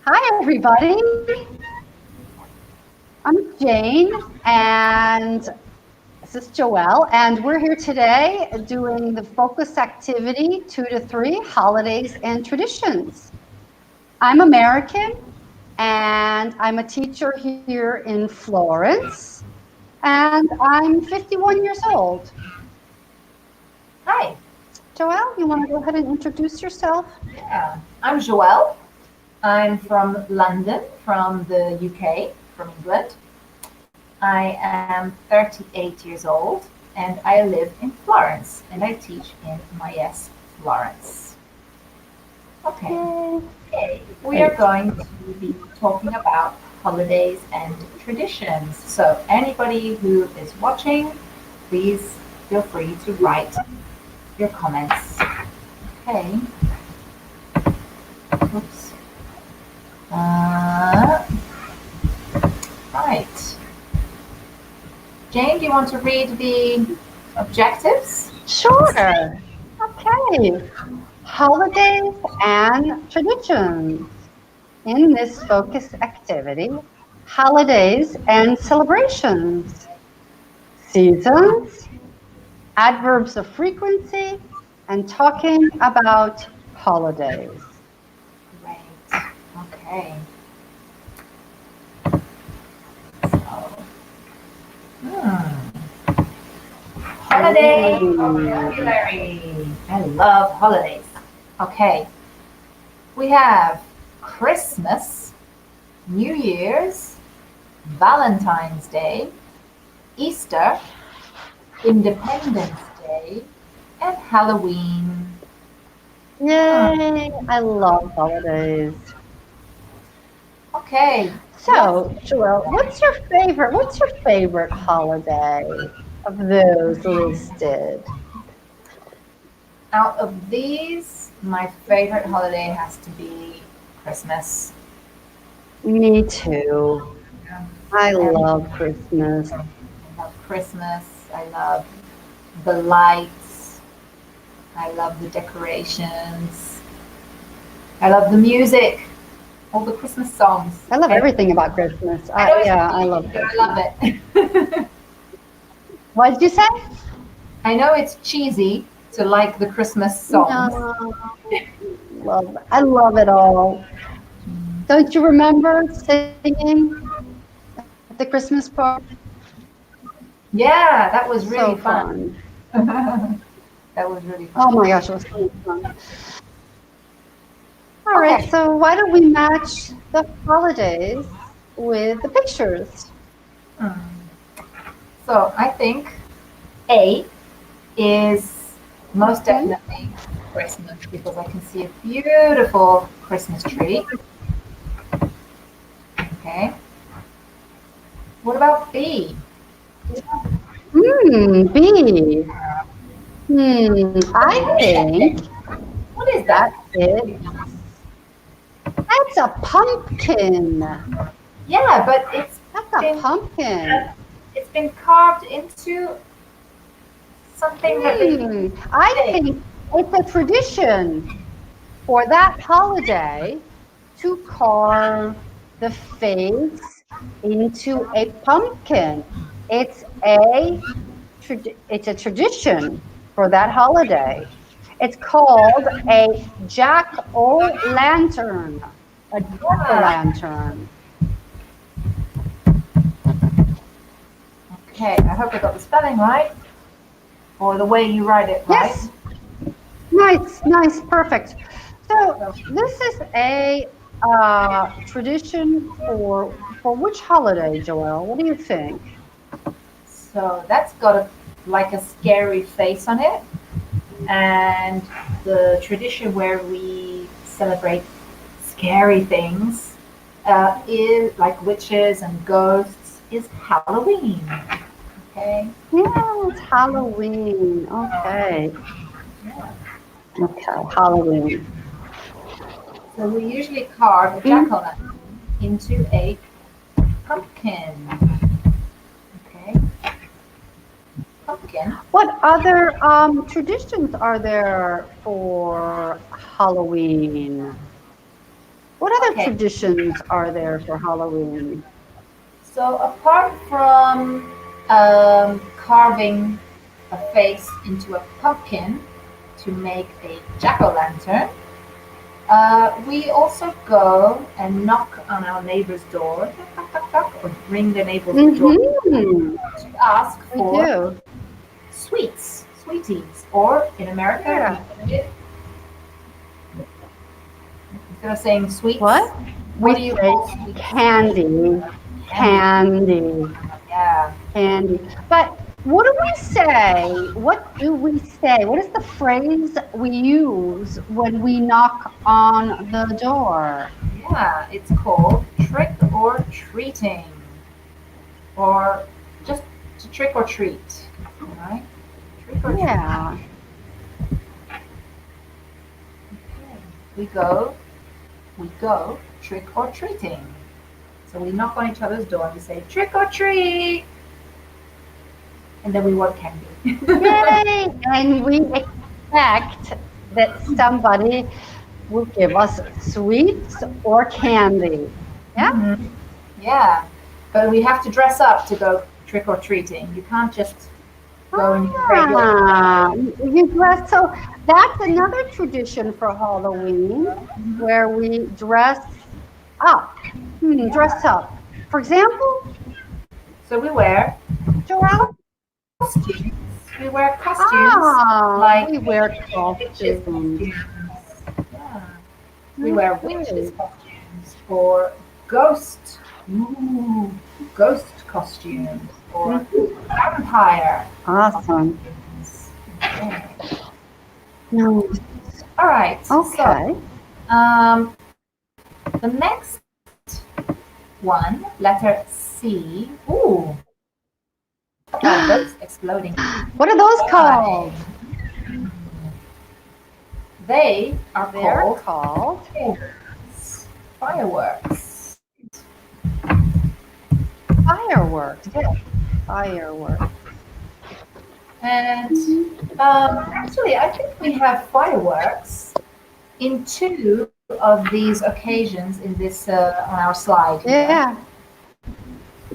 Hi, everybody. I'm Jane, and this is Joelle, and we're here today doing the focus activity 2 to 3 holidays and traditions. I'm American, and I'm a teacher here in Florence, and I'm 51 years old. Hi, Joelle, you want to go ahead and introduce yourself? yeah, I'm Joelle. I'm from London, from the UK, from England. I am 38 years old and I live in Florence and I teach in Myes, Florence. Okay, we are Great. going to be talking about holidays and traditions. So, anybody who is watching, please feel free to write your comments. Okay, oops. Uh, right. Jane, do you want to read the objectives? Sure. Okay. Holidays and traditions. In this focus activity, holidays and celebrations, seasons, adverbs of frequency, and talking about holidays. Great. Okay. So, holiday vocabulary. I love holidays. Okay. We have Christmas, New Year's, Valentine's Day, Easter, Independence Day, and Halloween. Yay! I love holidays. Okay, let's So, Joelle, what's your favorite holiday of those listed? out of these, my favorite holiday has to be Christmas. Me too. I I love Christmas. love Christmas. I love the lights. I love the decorations. I love the music. All the Christmas songs. I love And everything about Christmas. I know it's Yeah, I cheesy, love but I love Christmas. it. What did you say? I know it's cheesy to like the Christmas songs. No, I love it all. Don't you remember singing at the Christmas party? Yeah, that was So really fun. fun. That was really Oh fun. my gosh, it was so fun. All right, Okay, so why don't we match the holidays with the pictures? so I think A is most Okay. definitely Christmas because I can see a beautiful Christmas tree. Okay. What about B? B. I think What is that that? that's a pumpkin. Yeah, but That's a been pumpkin. it's been carved into something that they I say. think it's a tradition for that holiday to carve the face into a pumpkin. It's a it's a tradition for that holiday. It's called a jack-o'-lantern. A Ah, jack-o'-lantern. okay, I hope I got the spelling right or the way you write it right. Yes, nice, nice, perfect. So So, this is a tradition for which holiday, Joelle? What do you think? so that's got like a scary face on it, and the tradition where we celebrate scary things is like witches and ghosts is Halloween. Okay. Yeah, it's Halloween. Okay, Yeah. okay, Halloween. So we usually carve a Mm. jack-o'-lantern into a pumpkin. Okay. Pumpkin. What other traditions are there for Halloween? What other Okay. traditions are there for Halloween? So apart from carving a face into a pumpkin to make a jack-o'-lantern, we also go and knock on our neighbor's door, knock, knock, knock, or ring the neighbor's door Mm-hmm. to ask We for do. sweets, sweeties, or in America, Yeah. instead of saying sweets, What? what We do you say call sweets? candy, Candy. candy, Yeah. candy. But what do we say? What do we say? What is the phrase we use when we knock on the door? Yeah, it's called trick or treating, or just to trick or treat. All right? Trick or treat. Yeah. Okay. We go trick or treating. So we knock on each other's door and we say trick or treat, and then we want candy. Yay! And we expect that somebody will give us sweets or candy. Yeah? Mhm. Yeah, but we have to dress up to go trick or treating. You can't just go in your regular Ah, clothes. you dress. So that's another tradition for Halloween Mhm. where we dress up. Dress Yeah. up. For example, So we wear Joelle? costumes. We wear costumes Ah, like we wear witches' costumes. costumes. Yeah. We wear witches' Okay. costumes or ghost, ooh, ghost costumes or Mhm. vampire Awesome. costumes. Okay. No. All right. So Okay. um, the next one, letter C. Ooh, are those exploding What are those flying? called? They are They're called called fireworks. Fireworks. fireworks. Yes, fireworks. And actually, I think we have fireworks in two of these occasions in this on our slide here. Yeah.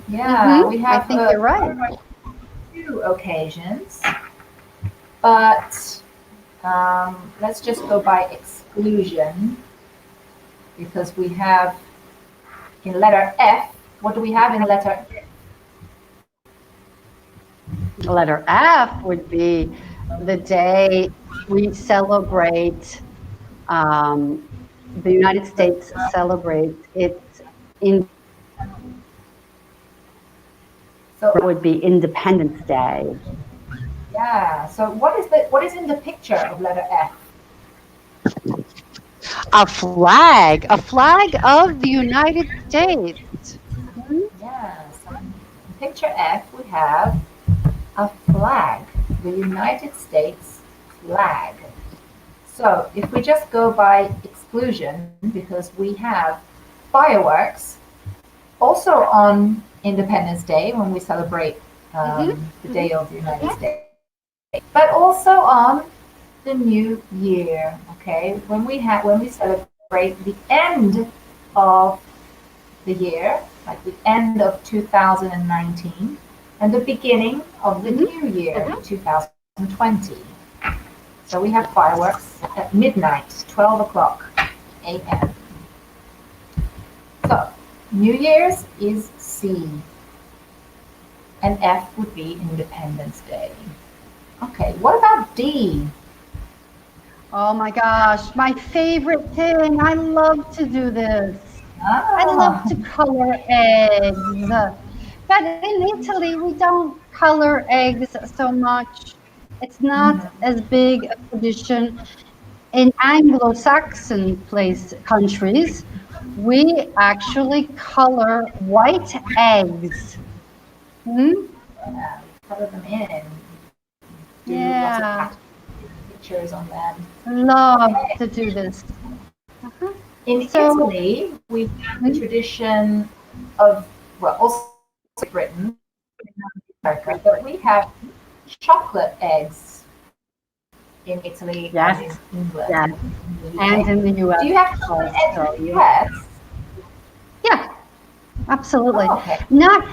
Yeah, we I have think you're right. fireworks on two occasions, but let's just go by exclusion because we have in letter F. What do we have in letter F? Letter F would be the day we celebrate, um, the United States celebrates its So would be Independence Day. yeah, so what is in the picture of letter F? A flag of the United States. Mhm. Yeah, so in picture F we have a flag, the United States flag. So if we just go by exclusion, because we have fireworks also on Independence Day when we celebrate Mhm. the Mhm. Day of the United States, but also on the New Year. Okay, when we celebrate the end of the year, like the end of 2019, and the beginning of the Mhm. new year, 2020. So we have fireworks at midnight, 12 o'clock a.m. So New Year's is C, and F would be Independence Day. Okay, what about D? Oh my gosh, my favorite thing. I love to do this. I love Ah, to color eggs. But in Italy, we don't color eggs so much. It's not mhm. as big a tradition. In Anglo-Saxon countries, we actually color white eggs. Hmm? Yeah, color them in, do lots of Yeah, pictures on them. love Okay. to do this. Uh-huh. In So, Italy, we have the mm, tradition of, well, also Britain, America, but we have chocolate eggs in Italy and in yes, England yes, and in the and UK. in the Do US you have chocolate eggs also. in the Yeah. US? Absolutely. Oh, okay. Not,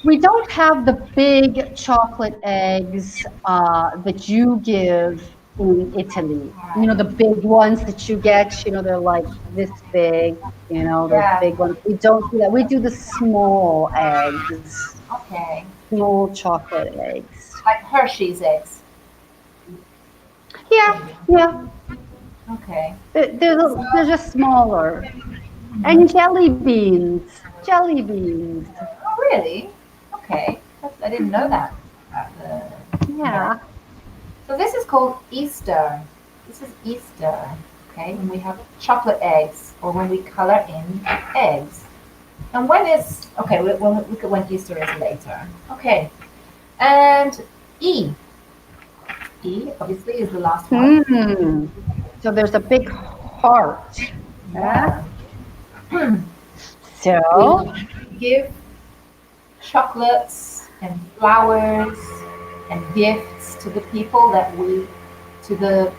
we don't have the big chocolate eggs that you give in Italy. You know, Right. the big ones that you get, they're like this big, those Yeah. big ones. We don't do that. We do the small eggs, Okay. small chocolate eggs. Like Hershey's eggs, Yeah, maybe. yeah. Okay. They're just smaller. Mhm. And jelly beans, jelly beans. Oh, really? Okay. I didn't know Mhm. that. Yeah. Yeah. So this is called Easter. This is Easter. Okay. When we have chocolate eggs or when we color in eggs. And when is, okay, we'll look at when Easter is later. Okay. And E. E, obviously, is the last one. Hmm. So there's a big heart. Yeah. Yeah. We So, give chocolates and flowers and gifts to the people that we, to the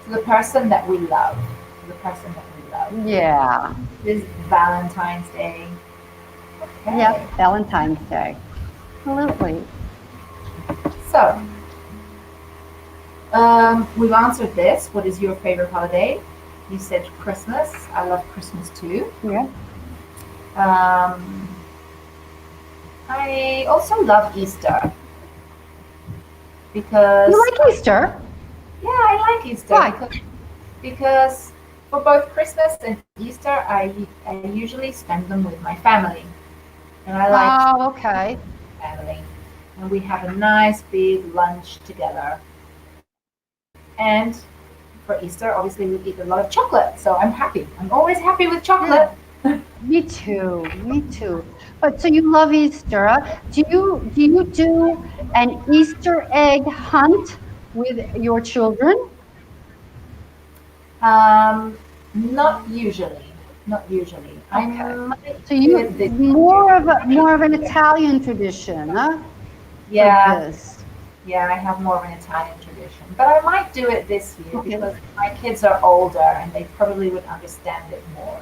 to the person that we love, to the person that we love. yeah. This is Valentine's Day. Okay. Yep. Valentine's Day. Absolutely. So, we've answered this. What is your favorite holiday? You said Christmas. I love Christmas too. Yeah. Um, I also love Easter because You like Easter? yeah, I like Easter Why? because for both Christmas and Easter, I usually spend them with my family, and I like Oh, okay. family, and we have a nice big lunch together. And for Easter, obviously, we eat a lot of chocolate, so I'm happy. I'm always happy with Yeah. chocolate. Me too. Me too. But so you love Easter. Huh? Do you do an Easter egg hunt with your children? Not usually. Not usually. I Okay. might So do you it this year. more of an Italian tradition, huh? For Yeah, this. yeah, I have more of an Italian tradition. But I might do it this year Okay. because my kids are older and they probably would understand it more.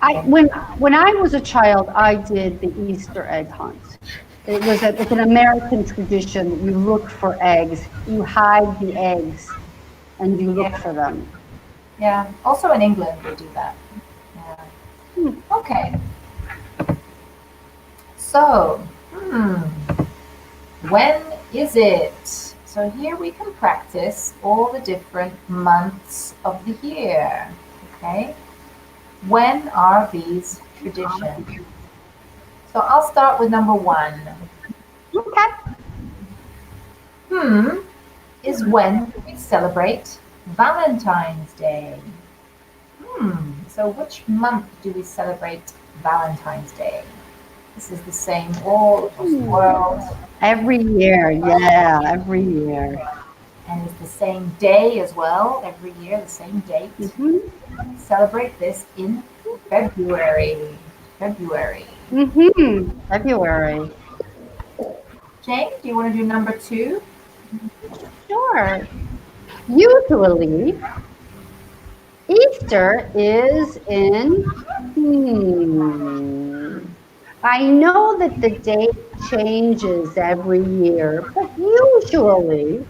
I when I was a child, I did the Easter egg hunt. It's an American tradition that you look for eggs, you hide the eggs, and you look Yeah, for them. yeah. Also in England they do that. Yeah. Hmm. Okay. So, when is it? So here we can practice all the different months of the year. Okay. When are these traditions? So I'll start with number one. Okay. Hmm is when we celebrate Valentine's Day. So which month do we celebrate Valentine's Day? This is the same all across the world, Every year, yeah, every year. and it's the same day as well, every year, the same date. Hmm. Celebrate this in February. February. February. Jane, do you want to do number two? Sure. Usually, Easter is in, I know that the date changes every year, but usually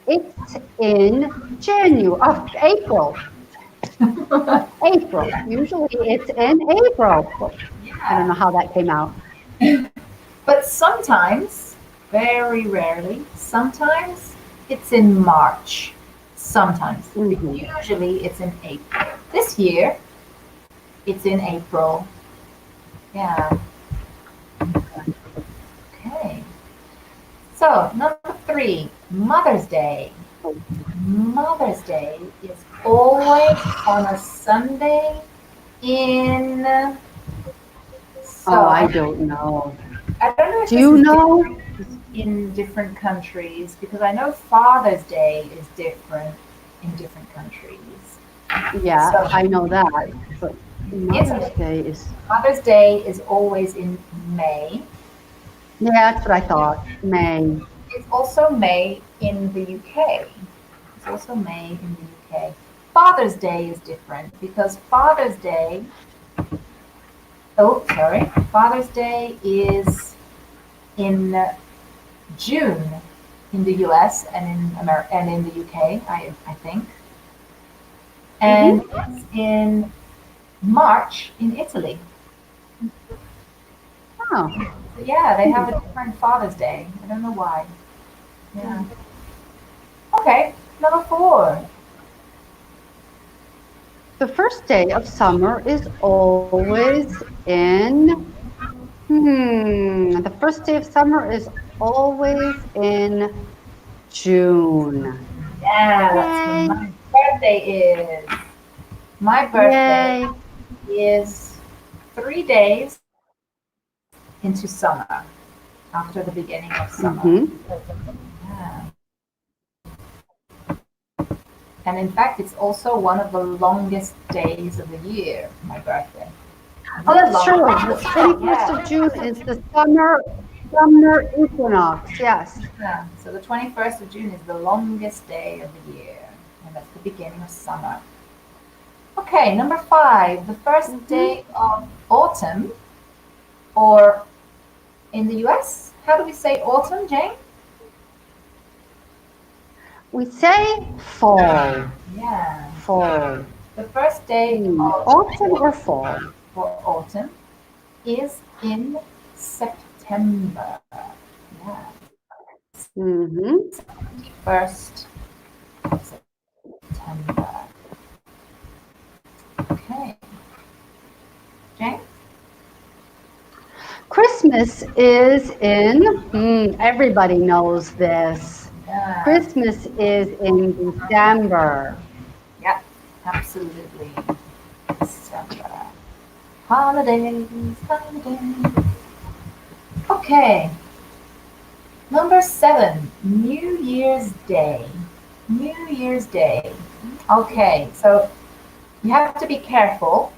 it's in January, April. April. Usually it's in April. Well, I don't know Yeah. how that came out. But sometimes, very rarely, sometimes it's in March. Sometimes. But Hmm. usually it's in April. This year, it's in April. Yeah. Okay. So, number three, Mother's Day. Mother's Day is always on a Sunday in. Oh, I So, don't know. I don't know if Do this you is know? in different countries because I know Father's Day is different in different countries. Yeah, So I know that. But it's Mother's Day is, Mother's Day is always in May. yeah, that's what I thought. May. It's also May in the UK. It's also May in the UK. Father's Day is different because Father's Day Oh, sorry. Father's Day is in June in the US and in America and in the UK, I think. And Mm-hmm. it's in March in Italy. Oh. So yeah, they Hmm. have a different Father's Day. I don't know why. Yeah. Okay, number four. The first day of summer is always in, the first day of summer is always in June. Yeah, that's when Yay. my birthday is. My birthday Yay. is 3 days into summer, after the beginning of summer. Mm-hmm. Yeah. And in fact, it's also one of the longest days of the year, my birthday. Oh, The that's true. longest. The 21st Yeah. of June is the summer equinox. Yes. Yeah. So the 21st of June is the longest day of the year, and that's the beginning of summer. Okay, number five, the first Mm-hmm. day of autumn, or in the US, how do we say autumn, Jane? We say fall. Yeah. Fall. The first day of Autumn or fall? for autumn is in September. Yeah, Mm-hmm. 1st of September. Okay. Jane? Christmas is in, everybody knows this. Yeah. Christmas is in December. Yeah, absolutely. December. Holidays, holidays. Okay. Number seven, New Year's Day. New Year's Day. Okay, so you have to be careful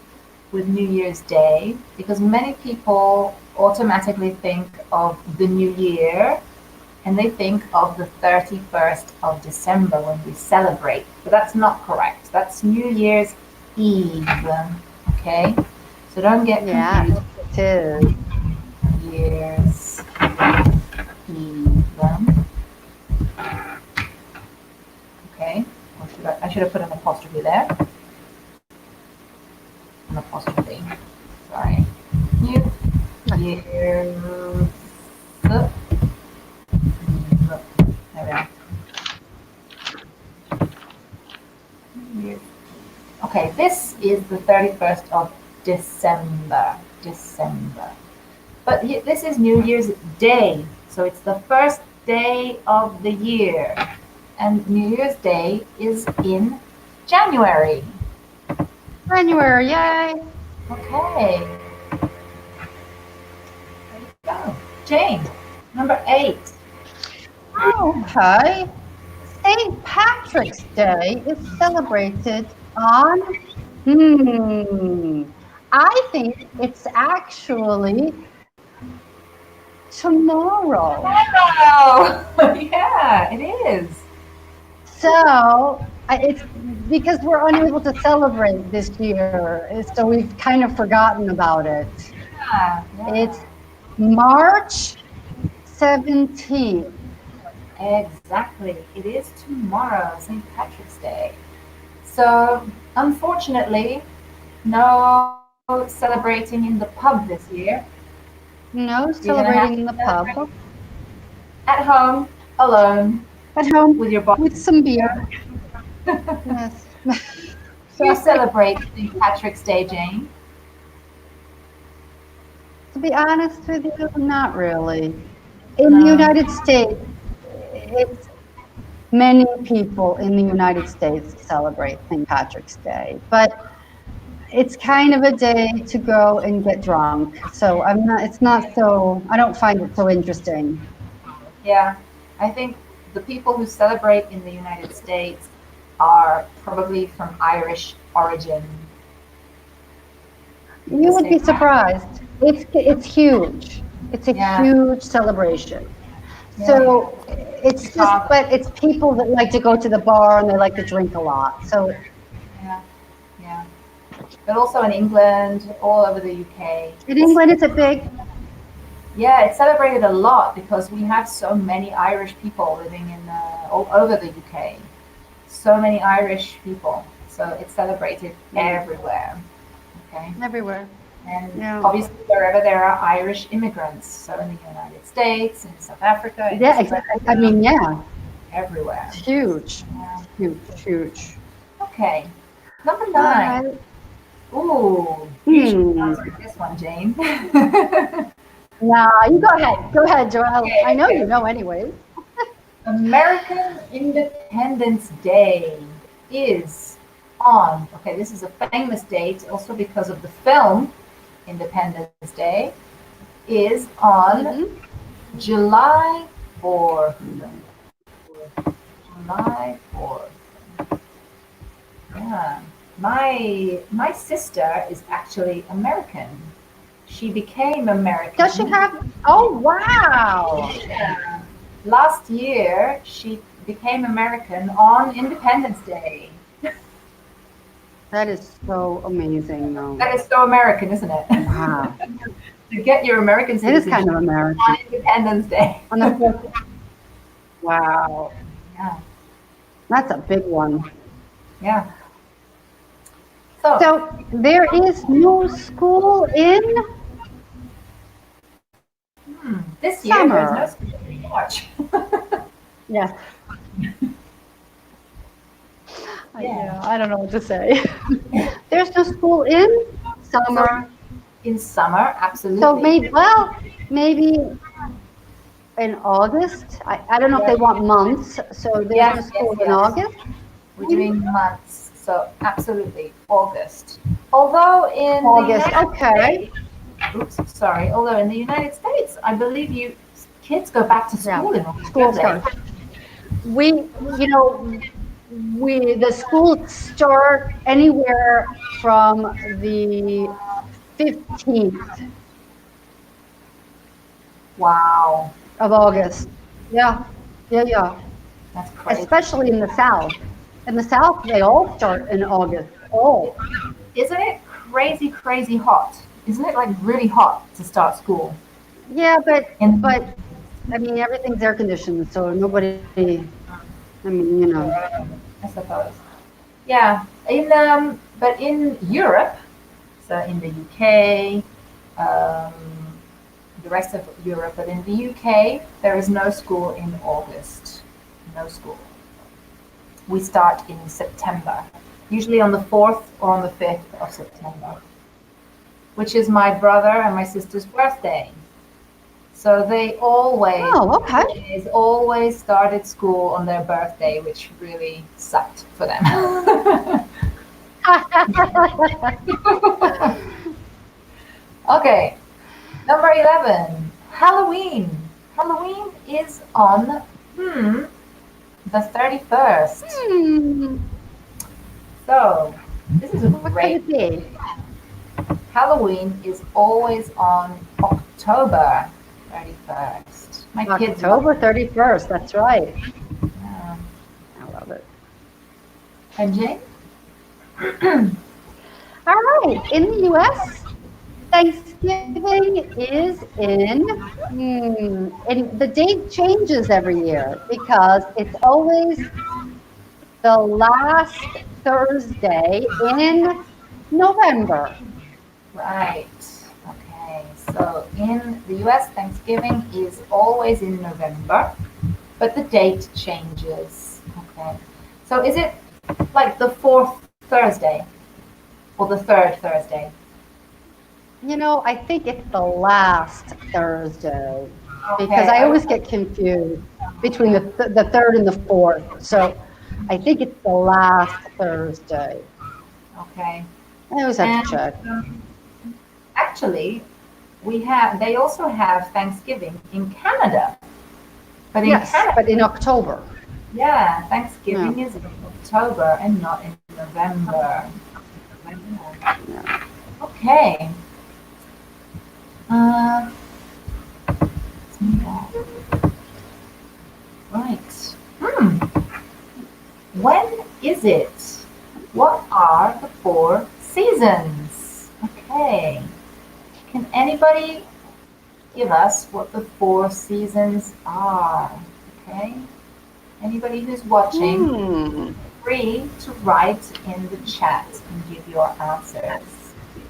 with New Year's Day because many people automatically think of the new year and they think of the 31st of December when we celebrate. But that's not correct. That's New Year's Eve. Okay? So don't get Yes, confused. it is. Year's Eve. Okay? Or I should have put an apostrophe there. An apostrophe. Sorry. New Year's Eve. There we are. Okay, this is the 31st of December. December. But this is New Year's Day. So it's the first day of the year. And New Year's Day is in January. January, yay. Okay, there you go. Jane, number eight. Okay. St. Patrick's Day is celebrated on, hmm, I think it's actually tomorrow. Wow! Yeah, it is. So it's because we're unable to celebrate this year, so we've kind of forgotten about it. Yeah, It's yeah. March 17th. Exactly. It is tomorrow, St. Patrick's Day. So, unfortunately, no celebrating in the pub this year. No You're gonna have celebrating to in the pub. celebrate at home, alone, At home with your body. with some beer. Yes. Do you Sorry. celebrate St. Patrick's Day, Jane? To be honest with you, not really. In the No. United States, it's many people in the United States celebrate St. Patrick's Day, but it's kind of a day to go and get drunk. So it's not so, I don't find it so interesting. Yeah. I think the people who celebrate in the United States are probably from Irish origin You because would be St. Patrick. surprised. It's huge. It's a Yeah. huge celebration. Yeah. So it's just, Chicago. but it's people that like to go to the bar and they like to drink a lot. So Yeah. Yeah. but also in England, all over the UK. In England, it's a big. Yeah, it's celebrated a lot because we have so many Irish people living in all over the UK. So many Irish people, so it's celebrated everywhere. Okay, Everywhere. and Yeah. obviously wherever there are Irish immigrants, so in the United States, in South Africa, in Yeah, exactly. I Australia, mean, yeah, everywhere. it's huge, Yeah. huge, huge. Okay, number All 9. right. Ooh, you should Hmm. answer this one, Jane. Nah, you go ahead. Go ahead, Joelle. I Okay, know you okay. know anyways. American Independence Day is on, okay, this is a famous date also because of the film Independence Day, is on Mm-hmm. July 4th. July 4th. Yeah. My sister is actually American. She became Does she American. have? Oh, wow. Yeah. Last year, she became American on Independence Day. That is so amazing, though. That is so American, isn't it? Wow. To get your American It is kind citizenship of on American. Independence Day. On the 4th. Wow. Yeah, That's a big one. yeah. So, So there is no school in this year there is no summer. school in March. Yes. Yeah. Yeah, I don't know what to say. There's no school in So, summer. in summer, So absolutely. maybe, well, maybe in August. I don't know if they Yes, want months, so there's no yes, yes, school in yes. August, We're maybe? doing months, so absolutely August. Although in the August, United okay. States, oops, sorry. Although in the United States, I believe you kids go back to Yeah, school in August, school don't they? starts. We, you know, the schools start anywhere from the 15th Wow, of August. Yeah, yeah, yeah. that's crazy. Especially in the South. In the South, they all start in August. Oh, Isn't it crazy, crazy hot? Isn't it like really hot to start school? yeah, And but I mean, everything's air conditioned, so nobody. I mean, you know. I suppose, yeah. But in Europe, so in the UK, um, the rest of Europe, but in the UK, there is no school in August. No school. We start in September, usually on the 4th or on the 5th of September, which is my brother and my sister's birthday. So they always, Oh, okay. always, always started school on their birthday, which really sucked for them. Okay, number 11, Halloween. Halloween is on the 31st. Hmm, So this is a what could great. it be? Halloween is always on October 31st. My kids love October 31st. That's right. it. I love it. And Jane? All right. In the US, Thanksgiving is and the date changes every year because it's always the last Thursday in November. Right. Okay. So in the US, Thanksgiving is always in November, but the date changes. Okay. So is it like the fourth Thursday or the third Thursday? You know, I think it's the last Thursday because Okay. I always get confused between the third and the fourth. So I think it's the last Thursday. Okay. I always have to And check. actually, they also have Thanksgiving in Canada. But in Yes, Canada, but in October. yeah, Yeah, Thanksgiving is in October and not in November. yeah. Okay. Uh, let's move on. Right. When is it? What are the four Seasons. Okay. Can anybody give us what the 4 seasons are? Okay. Anybody who's watching, Hmm. free to write in the chat and give your answers.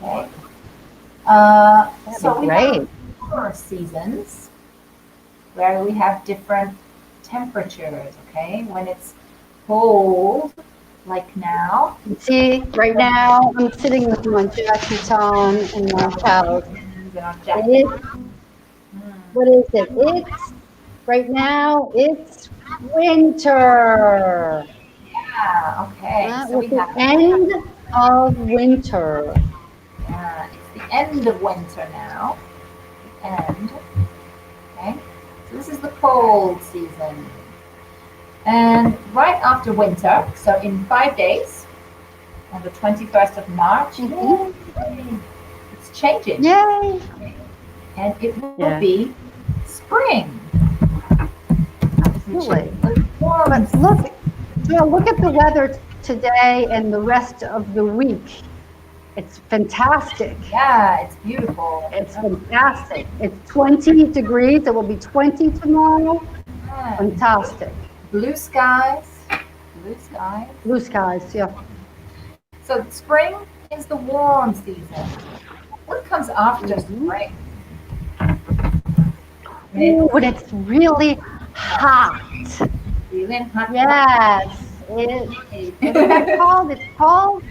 Okay. That'd be So we have great. 4 seasons where we have different temperatures. Okay. When it's cold, like now, See, right now I'm sitting with my jacket on in my house. and our jacket. It, what is it? It's right now. It's winter. Yeah. Okay. So With we the have end of winter. it's the end of winter now. End. Okay. So this is the cold season. And right after winter, so in 5 days, on the 21st of March, Mhm. yay, it's changing. Yay! And it will Yeah, be spring, which is absolutely. the warm But look, season. look at the weather today and the rest of the week. It's fantastic. Yeah, it's beautiful. It's fantastic. It's 20 degrees. It will be 20 tomorrow. Yeah. Fantastic. Blue skies. Blue skies. Blue skies, yeah. So spring is the warm season. What comes after Hmm. spring? When Ooh, it's when it's really hot. really hot. Yes. What is that called? It's called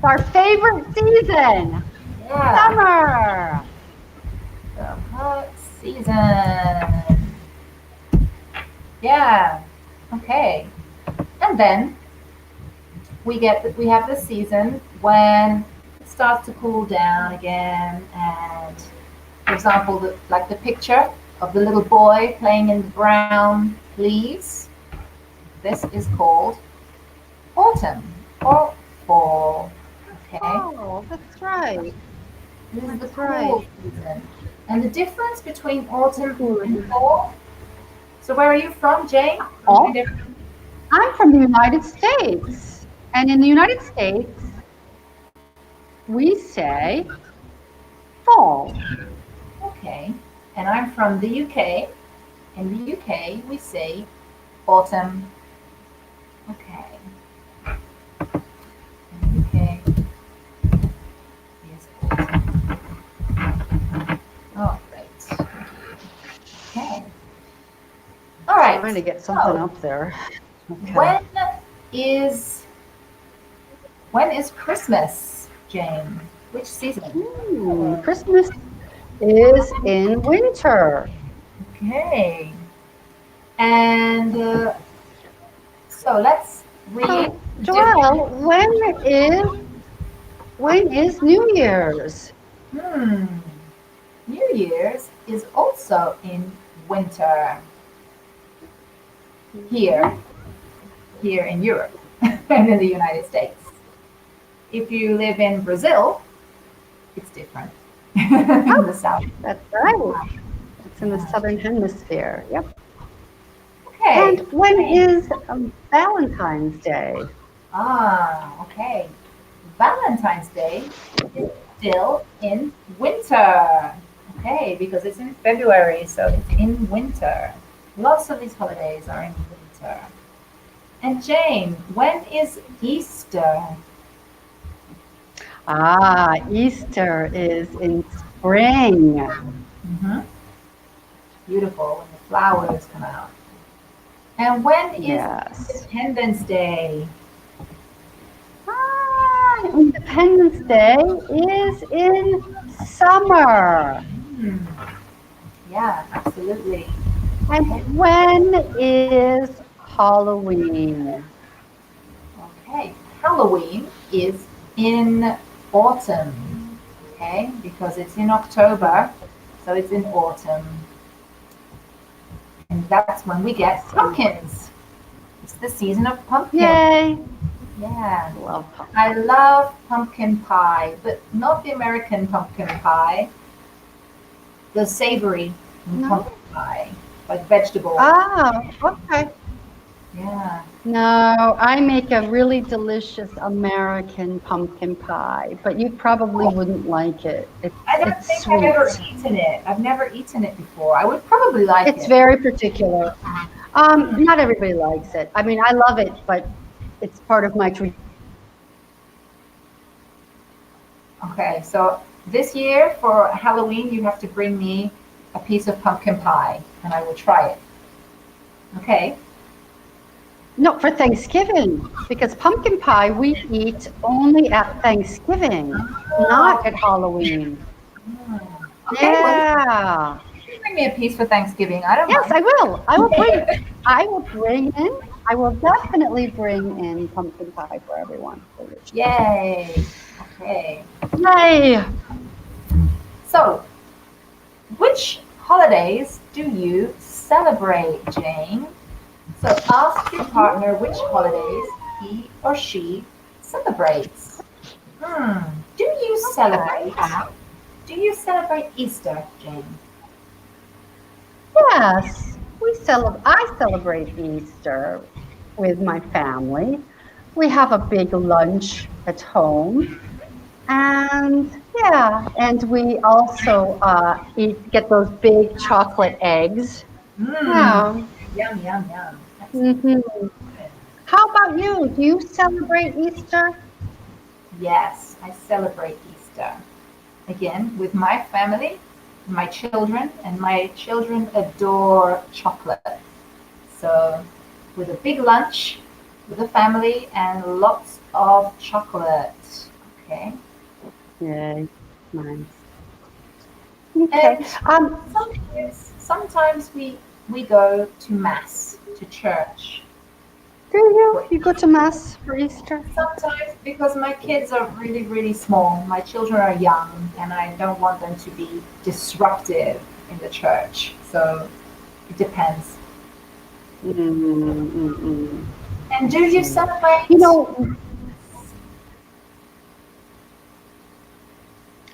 our favorite season, Yeah, summer. the hot season. Yeah. Okay. And then we have the season when it starts to cool down again, and for example, like the picture of the little boy playing in the brown leaves. This is called autumn or fall. Okay. Oh, that's right. This is the That's right. cool season. And the difference between autumn and Cool. fall. So where are you from, Jane? Oh, Remind everyone. I'm from the United States. And in the United States, we say fall. Okay. And I'm from the UK. In the UK, we say autumn. Okay. In the UK is autumn. Oh, great. Okay. All right. Trying to get something So, up there. Okay. when is when is Christmas, Jane? Which season? Christmas is in winter. Okay. And so let's read So, the different. Joelle, when is New Year's? Hmm. New Year's is also in winter here, here in Europe and in the United States. If you live in Brazil, it's different. In the Oh, south. that's right. It's in the southern hemisphere. Yep. And Okay. when is Valentine's Day? Okay. Valentine's Day is still in winter. Okay, because it's in February, so it's in winter. Lots of these holidays are in winter. And Jane, when is Easter? Easter is in spring. Hmm. Beautiful when the flowers come out. And when is Yes. Independence Day? Independence Day is in summer. Hmm. Yeah, absolutely. And Okay. when is Halloween? Okay. Halloween is in autumn. Okay, because it's in October, so it's in autumn. And that's when we get pumpkins. It's the season of pumpkin. Yay! Yeah. Love pumpkin. I love pumpkin pie, but not the American pumpkin pie, the savory No? pumpkin pie, like vegetable. Ah, okay. Yeah. No, I make a really delicious American pumpkin pie, but you probably Oh, wouldn't like it. I don't It's think I've ever sweet. eaten it. I've never eaten it before. I would probably like It's it. very particular. Hmm. Not everybody likes it. I mean, I love it, but it's part of my Okay, so this year for Halloween, you have to bring me a piece of pumpkin pie and I will try it. Okay. no, for Thanksgiving, because pumpkin pie we eat only at Thanksgiving, Oh, not at Halloween. hmm. Okay, well, Yeah. you can bring me a piece for Thanksgiving. I don't Yes, mind. I will. I will bring in, I will definitely bring in pumpkin pie for everyone. Delicious. Yay. Okay. Yay. So, which holidays do you celebrate, Jane? So, ask your partner which holidays he or she celebrates. Hmm. Okay. Do you celebrate Easter, Jane? Yes, I celebrate Easter with my family. We have a big lunch at home. And yeah, and we also get those big chocolate eggs. Mmm. Yeah. Yum, yum, yum. That's Hmm. good. How about you? Do you celebrate Easter? Yes, I celebrate Easter. Again, with my family, my children, and my children adore chocolate. So, with a big lunch, with the family, and lots of chocolate. Okay. Yay, nice. Okay. And sometimes we go to mass, to church. Do you go to mass for Easter? Sometimes because my kids are really, really small. My children are young, and I don't want them to be disruptive in the church. So it depends. Mm. And do I you see. You celebrate? know,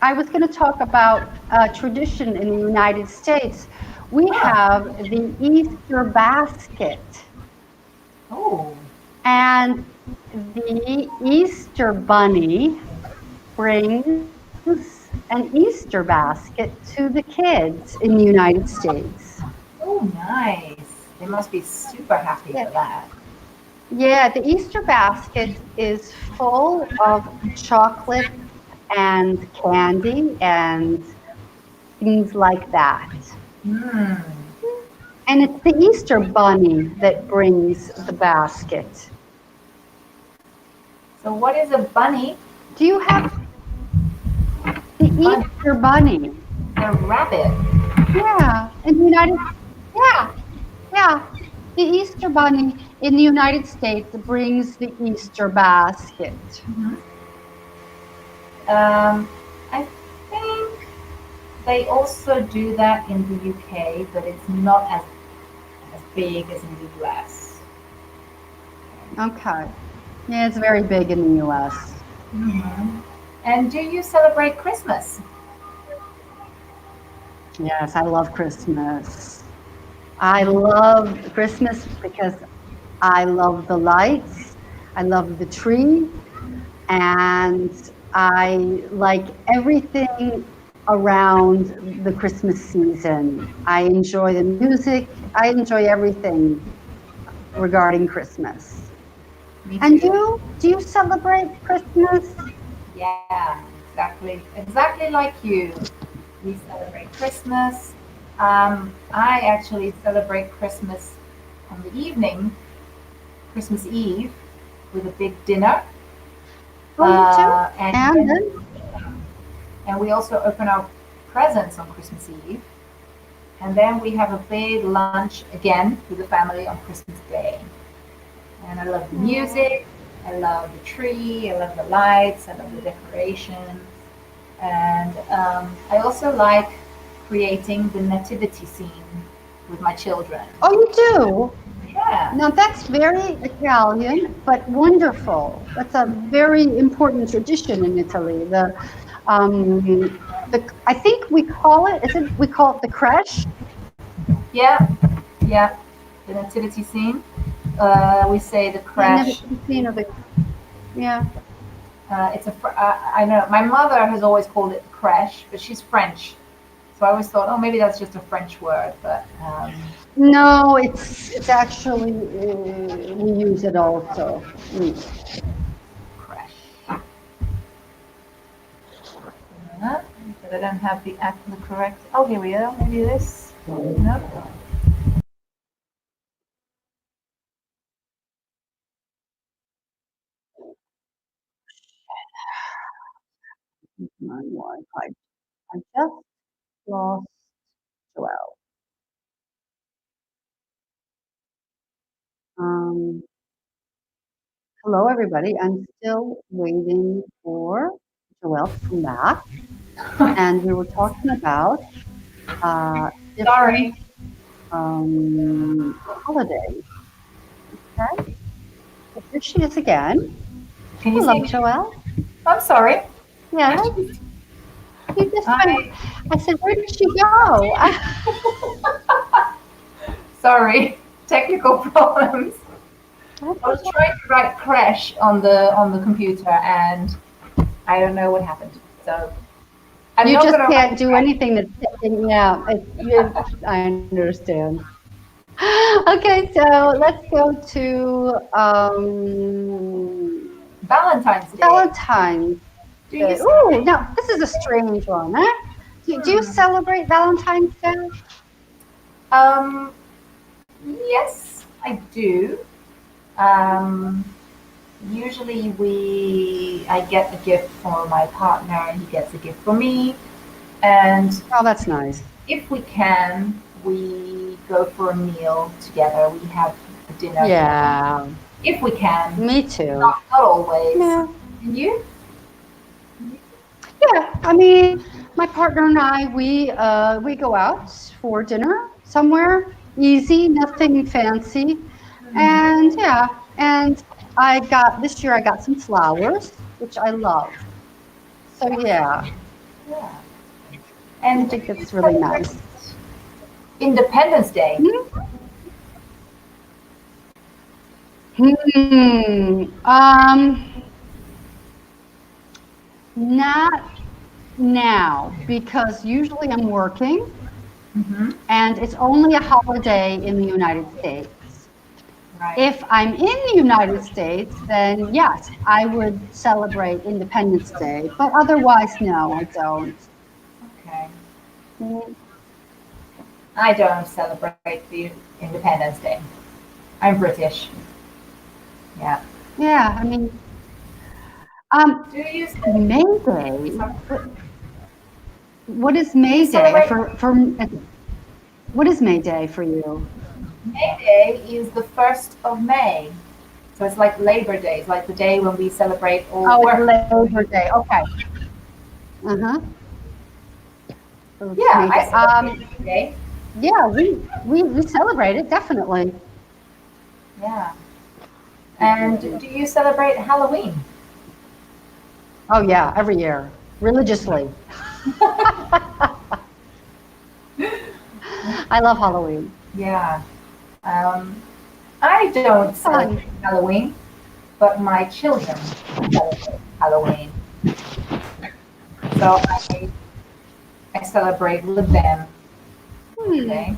I was going to talk about a tradition in the United States. We Ah, have the Easter basket, oh, and the Easter bunny brings an Easter basket to the kids in the United States. oh, nice. They must be super happy Yeah, for that. yeah, the Easter basket is full of chocolate and candy and things like that. Hmm. And it's the Easter bunny that brings the basket. So what is a bunny? Do you have the Bunny, Easter bunny? a rabbit. Yeah, in the United yeah, yeah. The Easter bunny in the United States brings the Easter basket. Mhm. I think they also do that in the UK, but it's not as big as in the US. Okay. Yeah, it's very big in the US. Mhm. And do you celebrate Christmas? Yes, I love Christmas. I love Christmas because I love the lights, I love the tree, and I like everything around the Christmas season. I enjoy the music, I enjoy everything regarding Christmas. Me And too. you, do you celebrate Christmas? Yeah, exactly like you. We celebrate Christmas. I actually celebrate Christmas on the evening, Christmas Eve, with a big dinner. Oh, you too? And And then then, and we also open our presents on Christmas Eve. And then we have a big lunch again with the family on Christmas Day. And I love the music, I love the tree, I love the lights, I love the decorations. And I also like creating the nativity scene with my children. oh, you do? Yeah, Now that's very Italian, but wonderful. That's a very important tradition in Italy. Um, I think we call it, is it, we call it the creche? yeah, yeah, the nativity scene. We say the Yeah, never crash. yeah. I know my mother has always called it crash, but she's French, so I always thought, oh, maybe that's just a French word. But No, it's actually we use it also. Mm. crash. But I don't have the correct. Oh, here we are. Maybe this. No. My Wi-Fi. I just lost Joelle. Um, Hello, everybody. I'm still waiting for Joelle to come back, and we were talking about uh, different Sorry. holidays. Okay, so here she is again. Can you Hello, see me? Joelle. I'm sorry. Yeah, Actually, you just went. I I said, where did she go? sorry. Technical problems. I was trying to write crash on the computer, and I don't know what happened. So I'm You not just gonna write can't do crash. anything that's taking, yeah, I understand. Okay, so let's go to Valentine's Day. Valentine's Do you Day. Ooh, celebrate? now this is a strange one, huh? Do you celebrate Valentine's Day? Um, yes, I do. Um, Usually I get a gift for my partner and he gets a gift for me. And Oh, that's nice. if we can, we go for a meal together. We have a dinner together. Yeah, If we can, me too. not always. Yeah, And you? yeah. I mean, my partner and I, we go out for dinner somewhere, easy, nothing fancy, and yeah, and I got this year I got some flowers, which I love. So yeah, Yeah. I And do think you that's really celebrate nice. Independence Day? Hmm. Not now because usually I'm working Hmm. and it's only a holiday in the United States. Right. If I'm in the United States, then yes, I would celebrate Independence Day, but otherwise, no, I don't. Okay. Mm, I don't celebrate the Independence Day. I'm British. Yeah. yeah, I mean, um, Do you May Day. What is do you May Day celebrate for? What is May Day for you? May Day? Is the 1st of May, so it's like Labor Day. It's like the day when we celebrate all Oh, it's work. Labor Day. Okay. Uh-huh. So it's Yeah, May I Day. celebrate May Day. Yeah, we celebrate it definitely. Yeah. And do you celebrate Halloween? Oh yeah, every year religiously. I love Halloween. Yeah. Um, I don't Fun. celebrate Halloween, but my children celebrate Halloween. So I celebrate with them. Hmm. Okay.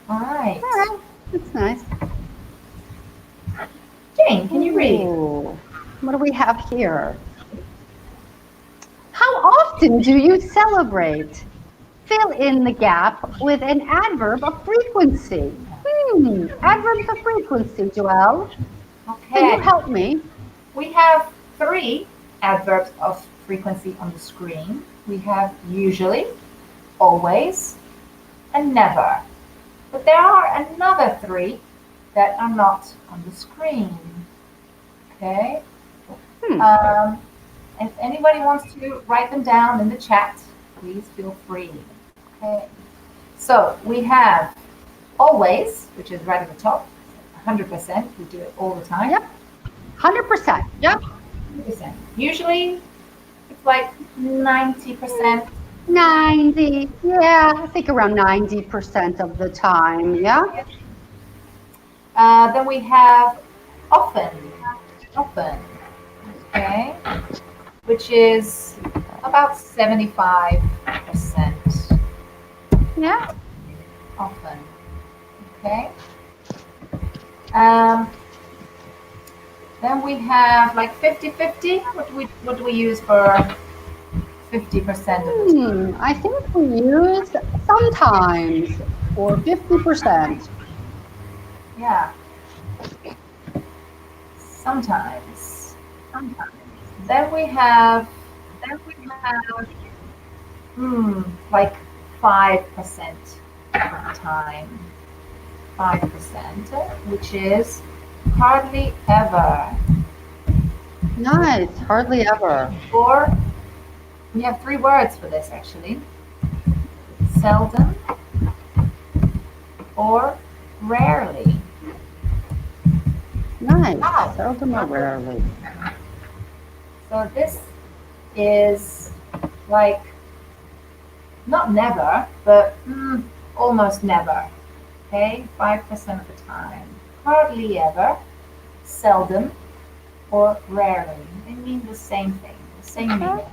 All right. All right. That's nice. Jane, can you read? Ooh. What do we have here? How often do you celebrate? Fill in the gap with an adverb of frequency. Adverbs of frequency, Joelle. Can you Okay. help me? We have three adverbs of frequency on the screen. We have usually, always, and never. But there are another three that are not on the screen. Okay. Hmm. Um, if anybody wants to write them down in the chat, please feel free. Okay. So we have always, which is right at the top, 100%. We do it all the time. Yep. 100%. Yep. 100%. Usually it's like 90%. 90. Yeah, I think around 90% of the time. Yeah. Then we have often, often, okay, which is about 75% Yeah. often, okay. Um, then we have like 50-50. What do we use for 50% of the time? I think we use sometimes or 50%. Yeah, sometimes. Then we have like 5% of the time. 5%, which is hardly ever. Nice. Hardly ever. Or we have three words for this actually: seldom or rarely. Nice. Wow. Seldom or rarely. So this is like not never, but almost never. Okay, 5% of the time. Hardly ever, seldom, or rarely. They mean the same thing, the same Okay. meaning.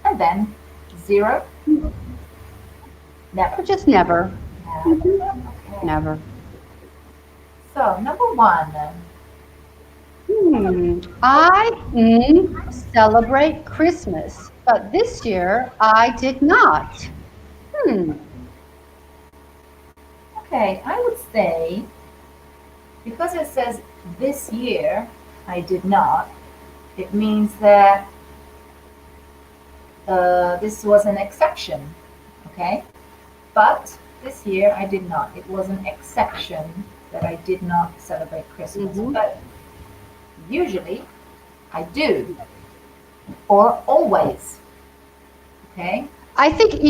And then zero, never. Or just never. Mhm. Okay. Never. So number one. I celebrate Christmas, but this year I did not. Hmm. Okay, I would say because it says this year I did not, it means that this was an exception. Okay, but this year I did not. It was an exception that I did not celebrate Christmas. Hmm. But usually I do, or always. Okay, I think,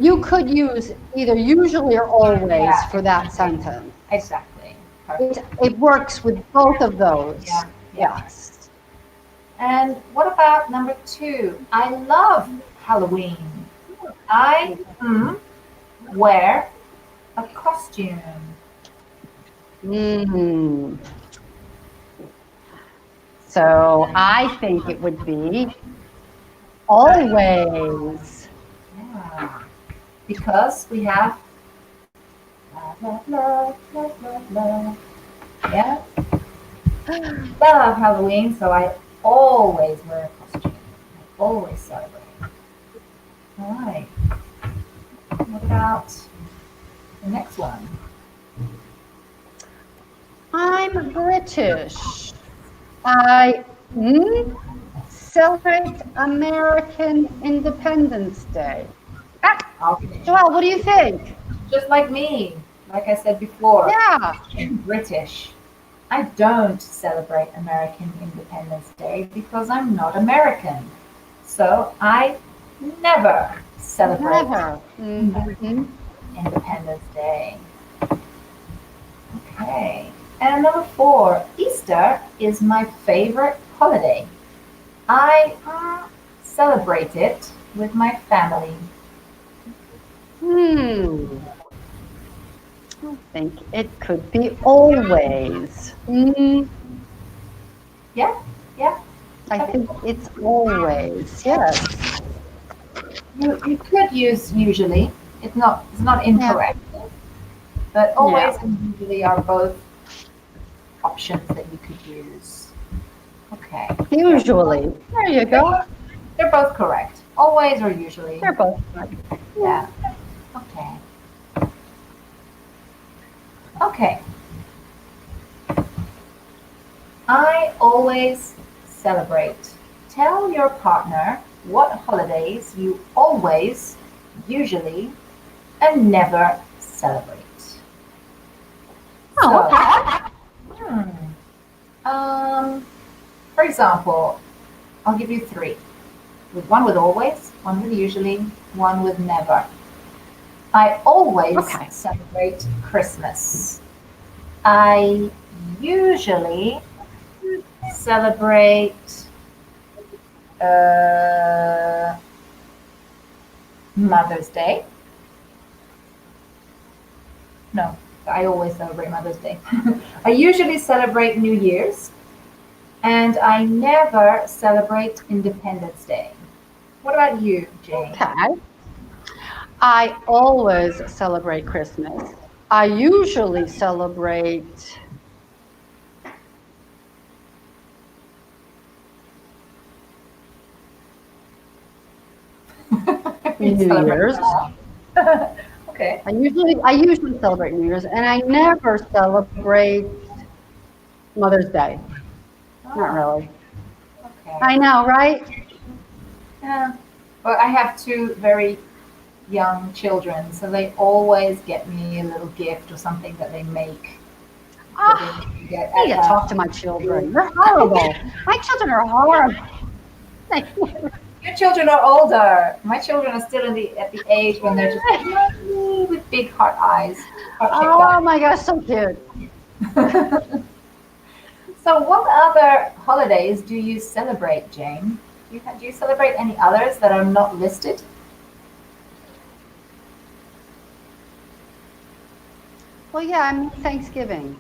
you could use either usually or always yeah, for that exactly. sentence. Exactly. It, Perfect. it works with both of those. Yeah, yeah. Yes. And what about number two? I love Halloween. I wear a costume. Mm. So I think it would be always. Yeah. Because we have love, love, love, love, love, love. Yeah. Love Halloween, so I always wear a costume. I always celebrate. All right. What about the next one? I'm British. I celebrate American Independence Day. Ah, Okay. Joelle, what do you think? Just like me, like I said before, Yeah. I'm British. I don't celebrate American Independence Day because I'm not American. So I never celebrate Never. American Independence Day. Okay. And number four, Easter is my favorite holiday. I celebrate it with my family. Hmm. I think it could be always. Yeah, yeah. I think it's always. Yes. You could use usually. It's not Yeah. incorrect. But Yeah. always and usually are both options that you could use. Okay. Yeah. Usually. There you They're go. both, they're both correct. Always or usually. They're both correct. Yeah. Yeah. Okay. Okay. I always celebrate. Tell your partner what holidays you always, usually, and never celebrate. Oh, So, okay. um, for example, I'll give you three. With one with always, one with usually, one with never. I always Okay. celebrate Christmas. I usually celebrate uh, Mother's Day. No. I always celebrate Mother's Day. I usually celebrate New Year's, and I never celebrate Independence Day. What about you, Jane? Okay. I always celebrate Christmas. I usually celebrate You New celebrate Year's. that. Okay. I usually celebrate New Year's, and I never celebrate Mother's Day. Not Oh, really. okay. I know, right? Yeah. Well, I have two very young children, so they always get me a little gift or something that they make that they Ah, need to get I need at to talk to my children. They're horrible. My children are horrible. Your children are older. My children are still in the at the age when they're just like "Mommy," with big heart eyes, heart shaped Oh my gosh, so cute. eyes. So, what other holidays do you celebrate, Jane? Do you celebrate any others that are not listed? Well, yeah, I mean, Thanksgiving.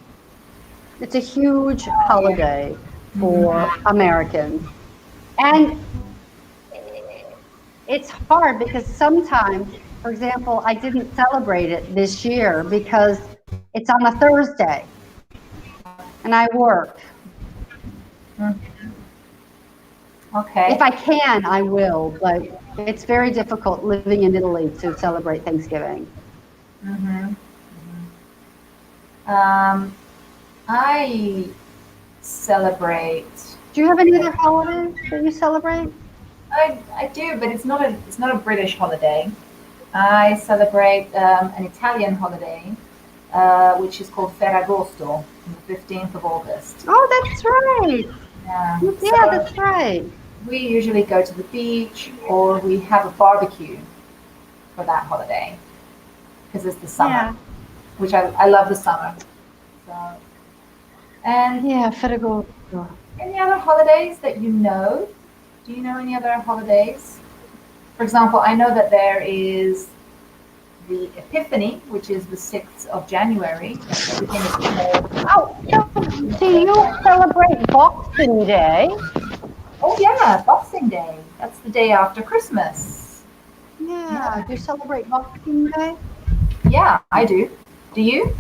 It's a huge Yeah. holiday Mhm. for Americans. And it's hard because sometimes, for example, I didn't celebrate it this year because it's on a Thursday and I work. Mm. Okay. If I can, I will, but it's very difficult living in Italy to celebrate Thanksgiving. Hmm. Um, I celebrate. Do you have any other holidays that you celebrate? I do, but it's not a British holiday. I celebrate an Italian holiday, which is called Ferragosto, on the 15th of August. Oh, that's right. Yeah. Yeah, So that's right. we usually go to the beach or we have a barbecue for that holiday because it's the summer, Yeah. which I love the summer. So, and Yeah, Ferragosto. any other holidays that you know? Do you know any other holidays? For example, I know that there is the Epiphany, which is the 6th of January. Everything is called. Oh, so do you celebrate Boxing Day? Oh, yeah, Boxing Day. That's the day after Christmas. Yeah, Yeah, do you celebrate Boxing Day? yeah, I do. Do you?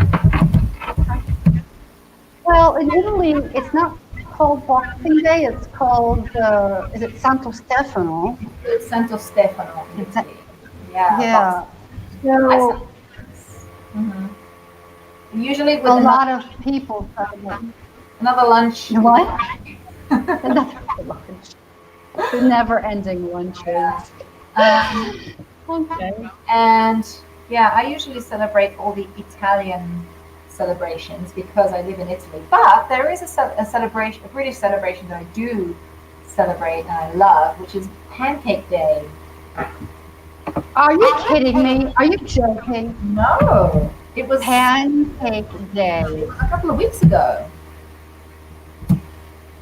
Well, in Italy, it's not called Boxing Day. It's called, is it Santo Stefano? It's Santo Stefano in It's a, Italy. Yeah, Boxing. yeah. I So celebrate. Hmm. Usually a with lot of people celebrate. another lunch with What? Another lunch. The never-ending lunches. um, Okay. and yeah, I usually celebrate all the Italian celebrations because I live in Italy. But there is a celebration, a British celebration that I do celebrate and I love, which is Pancake Day. Are you kidding me? Are you joking? No, Pancake it Day. was a couple of weeks ago.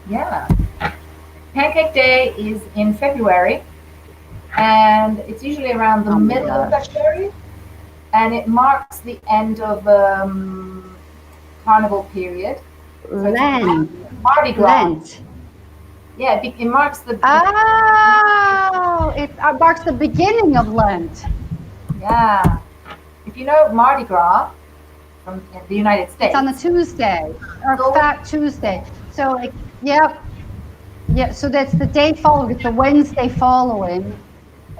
Yeah, Pancake Day is in February, and it's usually around the Oh my middle of gosh. February, and it marks the end of carnival period. So it's Lent. Mardi Gras. Lent. Yeah, it marks the Oh, it marks the beginning of Lent. yeah. If you know Mardi Gras from the United It's on a States, Tuesday or it's always Fat Tuesday. So, yep, yeah. So that's the day following. It's the Wednesday following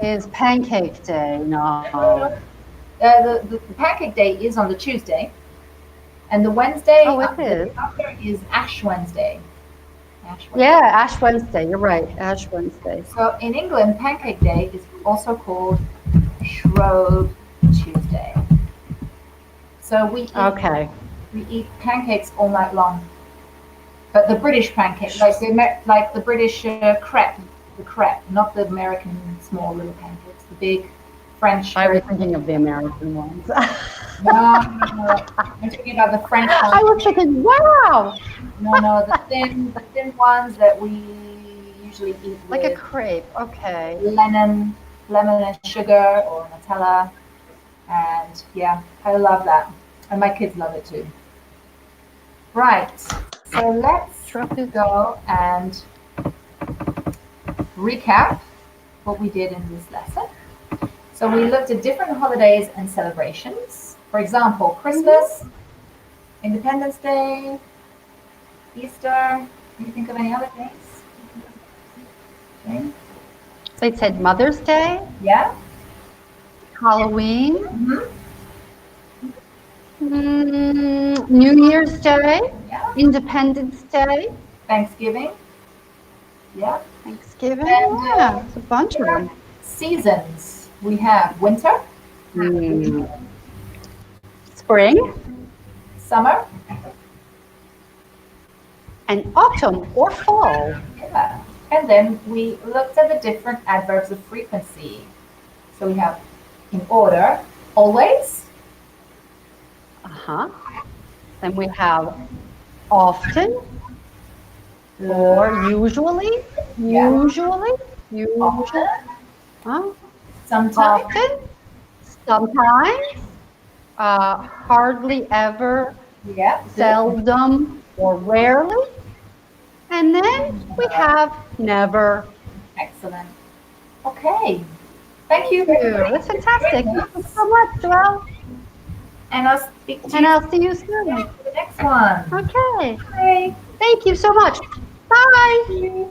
is Pancake Day. No. the Pancake Day is on the Tuesday, and the Wednesday Oh, it the is. day after is Ash Wednesday. Ash Yeah, Wednesday. Ash Wednesday. You're right. Ash Wednesday. So in England, Pancake Day is also called Shrove Tuesday. So Okay. we eat pancakes all night long. But the British pancake, like the British crepe, the crepe, not the American small little pancakes, the big French. I was Very, thinking of the American ones. no, no, no. I'm talking about the French I ones. was thinking, wow, No, no, the thin ones that we usually eat like a with crepe. Okay. lemon and sugar or Nutella. And yeah, I love that. And my kids love it too. Right, so let's go and recap what we did in this lesson. So we looked at different holidays and celebrations. For example, Christmas, Independence Day, Easter. Can you think of any other days? Okay. They said Mother's Day, Yeah. Halloween, Mm-hmm. New Year's Day, Yeah. Independence Day, Thanksgiving. Yeah. Thanksgiving. And Yeah, it's a bunch of them. seasons. We have winter, Spring summer, and autumn or fall. yeah. And then we looked at the different adverbs of frequency. So we have in order, always, Then we have often or usually, usually, sometimes, often, sometimes, hardly ever, yeah, seldom or rarely. And then we have never. excellent. Okay. Thank you. That's fantastic. Thank you so much, Joelle. And I'll speak to And you I'll see you soon. in the next one. Okay. Bye. Thank you so much. Bye.